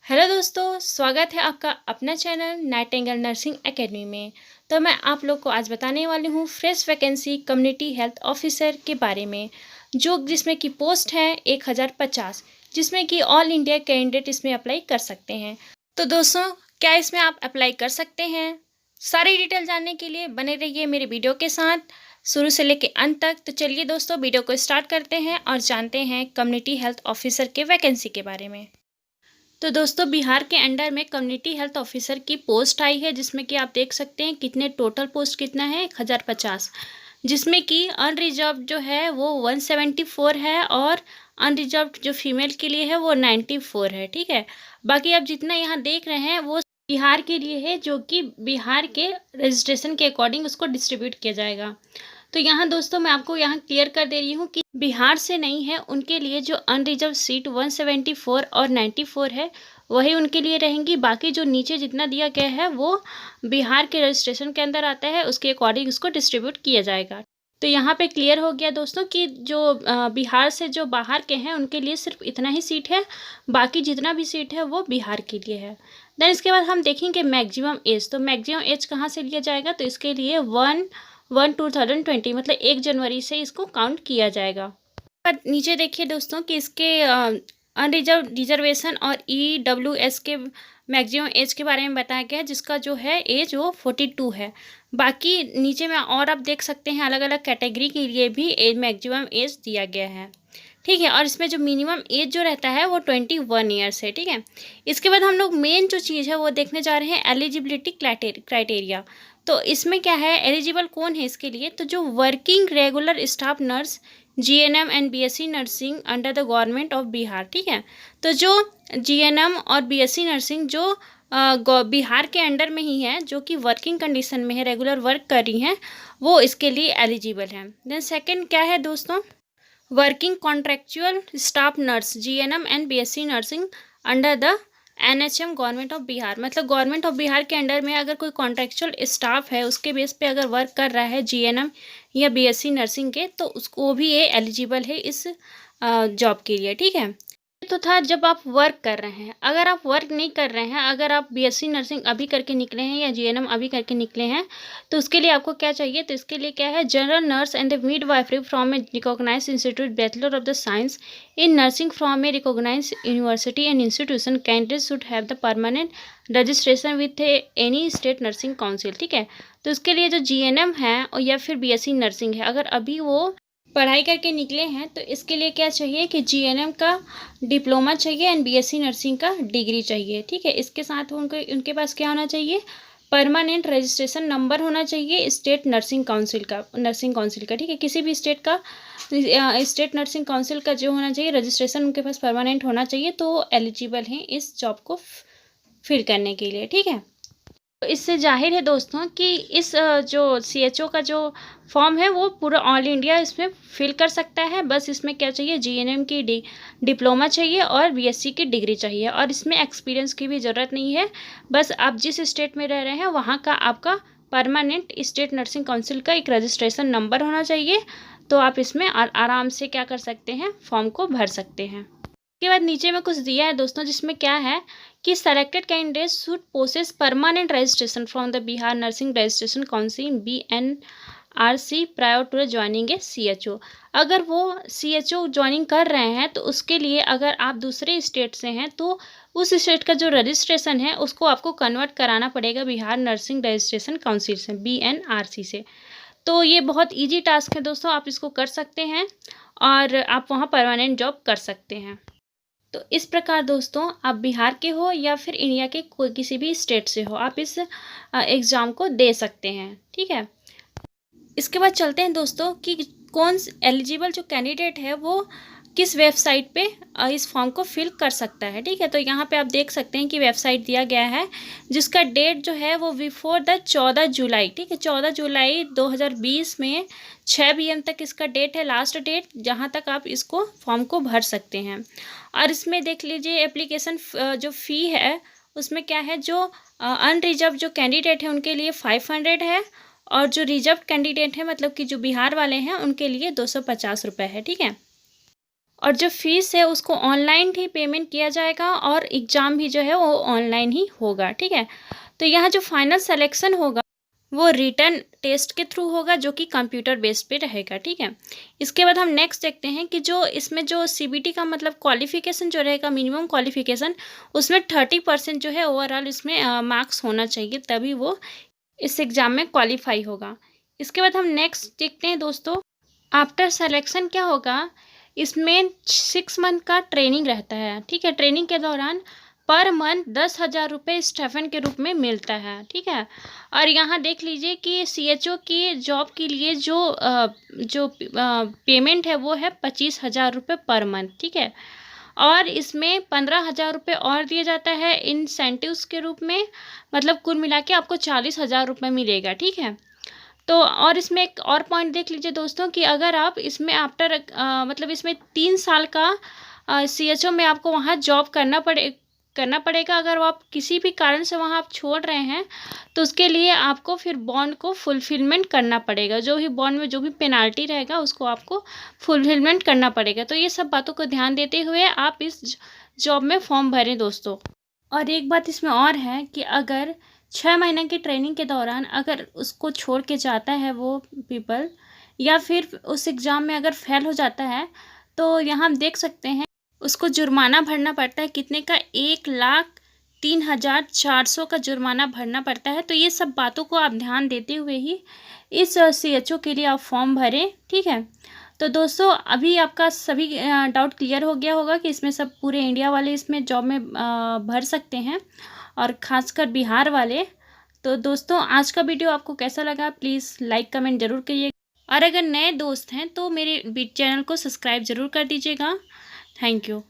Hello दोस्तों, स्वागत है आपका अपना चैनल नाइटिंगेल नर्सिंग एकेडमी में। तो मैं आप लोग को आज बताने वाली हूँ fresh vacancy community health officer के बारे में, जो जिसमें कि पोस्ट है 1050, जिसमें कि ऑल इंडिया कैंडिडेट इसमें अप्लाई कर सकते हैं। तो दोस्तों, क्या इसमें आप अप्लाई कर सकते हैं? सारी डिटेल जानने के लिए बने रहिए मेरे वीडियो के साथ शुरू से लेकर अंत तक। तो चलिए दोस्तों, वीडियो को स्टार्ट करते हैं और जानते हैं कम्युनिटी हेल्थ ऑफिसर के वैकेंसी के बारे में। तो दोस्तों, बिहार के अंडर में कम्युनिटी हेल्थ ऑफिसर की पोस्ट आई है, जिसमें कि आप देख सकते हैं कितने टोटल पोस्ट कितना है 1050, जिसमें कि अनरिजर्व जो है वो 174 है और अनरिजर्व जो फीमेल के लिए है वो 94 है। ठीक है, बाकी आप जितना यहाँ देख रहे हैं वो बिहार के लिए है, जो कि बिहार के रजिस्ट्रेशन के अकॉर्डिंग उसको डिस्ट्रीब्यूट किया जाएगा। तो यहाँ दोस्तों मैं आपको यहाँ क्लियर कर दे रही हूँ कि बिहार से नहीं है, उनके लिए जो अनरिजर्व सीट 174 और 94 है वही उनके लिए रहेंगी। बाकी जो नीचे जितना दिया गया है वो बिहार के रजिस्ट्रेशन के अंदर आता है, उसके अकॉर्डिंग उसको डिस्ट्रीब्यूट किया जाएगा। तो यहाँ पे क्लियर हो गया दोस्तों कि जो बिहार से जो बाहर के हैं उनके लिए सिर्फ इतना ही सीट है, बाकी जितना भी सीट है वो बिहार के लिए है। देन इसके बाद हम देखेंगे मैक्सिमम एज। तो मैक्सिमम एज कहाँ से लिया जाएगा? तो इसके लिए 1/1/2020 मतलब 1 जनवरी से इसको काउंट किया जाएगा। पर नीचे देखिए दोस्तों कि इसके रिजर्वेशन और EWS के मैक्सिमम एज के बारे में बताया गया है, जिसका जो है एज वो 42 है। बाकी नीचे में और आप देख सकते हैं अलग अलग कैटेगरी के लिए भी एज मैक्सिमम एज दिया गया है। ठीक है, और इसमें जो मिनिमम एज जो रहता है वो 21 ईयर्स है। ठीक है, इसके बाद हम लोग मेन जो चीज़ है वो देखने जा रहे हैं एलिजिबिलिटी क्राइटेरिया। तो इसमें क्या है, एलिजिबल कौन है इसके लिए? तो जो working regular staff nurse GNM and BSc nursing under the government of Bihar. ठीक है, तो जो GNM और BSc नर्सिंग जो बिहार के अंडर में ही है, जो कि वर्किंग कंडीशन में है, रेगुलर वर्क कर रही हैं, वो इसके लिए एलिजिबल है। देन सेकंड क्या है दोस्तों, working contractual staff nurse GNM and BSc nursing under the NHM government of Bihar. मतलब गवर्नमेंट ऑफ बिहार के अंडर में अगर कोई कॉन्ट्रेक्चुअल स्टाफ है, उसके बेस पे अगर वर्क कर रहा है GNM या BSc नर्सिंग के, तो उसको भी ये एलिजिबल है इस जॉब के लिए। ठीक है, तो था जब आप वर्क कर रहे हैं। अगर आप वर्क नहीं कर रहे हैं, अगर आप BSc नर्सिंग अभी करके निकले हैं या GNM अभी करके निकले हैं, तो उसके लिए आपको क्या चाहिए? तो इसके लिए क्या है, general nurse and the midwifery from a recognised institute bachelor of the science in nursing from a recognised university and institution. Candidate should have the permanent registration with any state nursing council. ठीक है, तो इसके लिए जो GNM है और या फिर BSc नर्सिंग है, अगर अभी वो पढ़ाई करके निकले हैं, तो इसके लिए क्या चाहिए कि GNM का डिप्लोमा चाहिए एंड BSc नर्सिंग का डिग्री चाहिए। ठीक है, इसके साथ उनके पास क्या होना चाहिए? परमानेंट रजिस्ट्रेशन नंबर होना चाहिए स्टेट नर्सिंग काउंसिल का। ठीक है, किसी भी स्टेट का स्टेट नर्सिंग काउंसिल का जो होना चाहिए रजिस्ट्रेशन उनके पास परमानेंट होना चाहिए, तो एलिजिबल हैं इस जॉब को फिल करने के लिए। ठीक है, तो इससे जाहिर है दोस्तों कि इस जो CHO का जो फॉर्म है वो पूरा ऑल इंडिया इसमें फिल कर सकता है। बस इसमें क्या चाहिए, GNM की डिप्लोमा चाहिए और BSc की डिग्री चाहिए, और इसमें एक्सपीरियंस की भी ज़रूरत नहीं है। बस आप जिस स्टेट में रह रहे हैं वहाँ का आपका परमानेंट स्टेट नर्सिंग काउंसिल का एक रजिस्ट्रेशन नंबर होना चाहिए, तो आप इसमें आराम से क्या कर सकते हैं, फॉर्म को भर सकते हैं। उसके बाद नीचे में कुछ दिया है दोस्तों, जिसमें क्या है कि selected candidate should possess permanent registration from the Bihar nursing registration council BNRC prior to joining a CHO। अगर वो CHO ज्वाइनिंग कर रहे हैं, तो उसके लिए अगर आप दूसरे स्टेट से हैं, तो उस स्टेट का जो रजिस्ट्रेशन है उसको आपको कन्वर्ट कराना पड़ेगा बिहार नर्सिंग रजिस्ट्रेशन काउंसिल से, BNRC से। तो ये बहुत ईजी टास्क है दोस्तों, आप इसको कर सकते हैं और आप वहाँ परमानेंट जॉब कर सकते हैं। तो इस प्रकार दोस्तों, आप बिहार के हो या फिर इंडिया के कोई किसी भी स्टेट से हो, आप इस एग्ज़ाम को दे सकते हैं। ठीक है, इसके बाद चलते हैं दोस्तों कि कौन एलिजिबल जो कैंडिडेट है वो किस वेबसाइट पे इस फॉर्म को फिल कर सकता है। ठीक है, तो यहाँ पे आप देख सकते हैं कि वेबसाइट दिया गया है, जिसका डेट जो है वो बिफोर द 14 जुलाई। ठीक है, 14 जुलाई 2020 में 6 PM तक इसका डेट है, लास्ट डेट जहाँ तक आप इसको फॉर्म को भर सकते हैं। और इसमें देख लीजिए एप्लीकेशन जो फ़ी है उसमें क्या है, जो अनरिजर्व जो कैंडिडेट है उनके लिए 500 है, और जो रिजर्व कैंडिडेट है मतलब कि जो बिहार वाले हैं उनके लिए 250 रुपये है। ठीक है, और जो फ़ीस है उसको ऑनलाइन ही पेमेंट किया जाएगा और एग्ज़ाम भी जो है वो ऑनलाइन ही होगा, ठीक है। तो यहाँ जो फाइनल सिलेक्शन होगा वो रिटन टेस्ट के थ्रू होगा, जो कि कंप्यूटर बेस्ड पे रहेगा, ठीक है। इसके बाद हम नेक्स्ट देखते हैं कि जो इसमें जो सीबीटी का मतलब क्वालिफिकेशन जो रहेगा, मिनिमम क्वालिफिकेशन, उसमें 30% जो है ओवरऑल इसमें मार्क्स होना चाहिए, तभी वो इस एग्ज़ाम में क्वालिफाई होगा। इसके बाद हम नेक्स्ट देखते हैं दोस्तों, आफ्टर सेलेक्शन क्या होगा। इसमें 6 मंथ का ट्रेनिंग रहता है, ठीक है। ट्रेनिंग के दौरान पर मंथ 10,000 रुपये स्टाइपेंड के रूप में मिलता है, ठीक है। और यहाँ देख लीजिए कि सीएचओ की जॉब के लिए जो पेमेंट है वो है 25,000 रुपये पर मंथ, ठीक है। और इसमें 15,000 रुपये और दिया जाता है इंसेंटिव्स के रूप में, मतलब कुल मिला के आपको 40,000 रुपये मिलेगा, ठीक है। तो और इसमें एक और पॉइंट देख लीजिए दोस्तों कि अगर आप इसमें आफ्टर मतलब इसमें 3 साल का सीएचओ में आपको वहाँ जॉब करना पड़ेगा। अगर वो आप किसी भी कारण से वहाँ आप छोड़ रहे हैं तो उसके लिए आपको फिर बॉन्ड को फुलफिलमेंट करना पड़ेगा। जो भी बॉन्ड में जो भी पेनाल्टी रहेगा उसको आपको फुलफिलमेंट करना पड़ेगा। तो ये सब बातों को ध्यान देते हुए आप इस जॉब में फॉर्म भरें दोस्तों। और एक बात इसमें और है कि अगर 6 महीने की ट्रेनिंग के दौरान अगर उसको छोड़ के जाता है वो पीपल, या फिर उस एग्ज़ाम में अगर फेल हो जाता है, तो यहाँ हम देख सकते हैं उसको जुर्माना भरना पड़ता है। कितने का? 1,03,400 का जुर्माना भरना पड़ता है। तो ये सब बातों को आप ध्यान देते हुए ही इस सीएचओ के लिए आप फॉर्म भरें, ठीक है। तो दोस्तों अभी आपका सभी डाउट क्लियर हो गया होगा कि इसमें सब पूरे इंडिया वाले इसमें जॉब में भर सकते हैं, और ख़ासकर बिहार वाले। तो दोस्तों आज का वीडियो आपको कैसा लगा, प्लीज़ लाइक कमेंट ज़रूर करिए, और अगर नए दोस्त हैं तो मेरे चैनल को सब्सक्राइब ज़रूर कर दीजिएगा। Thank you.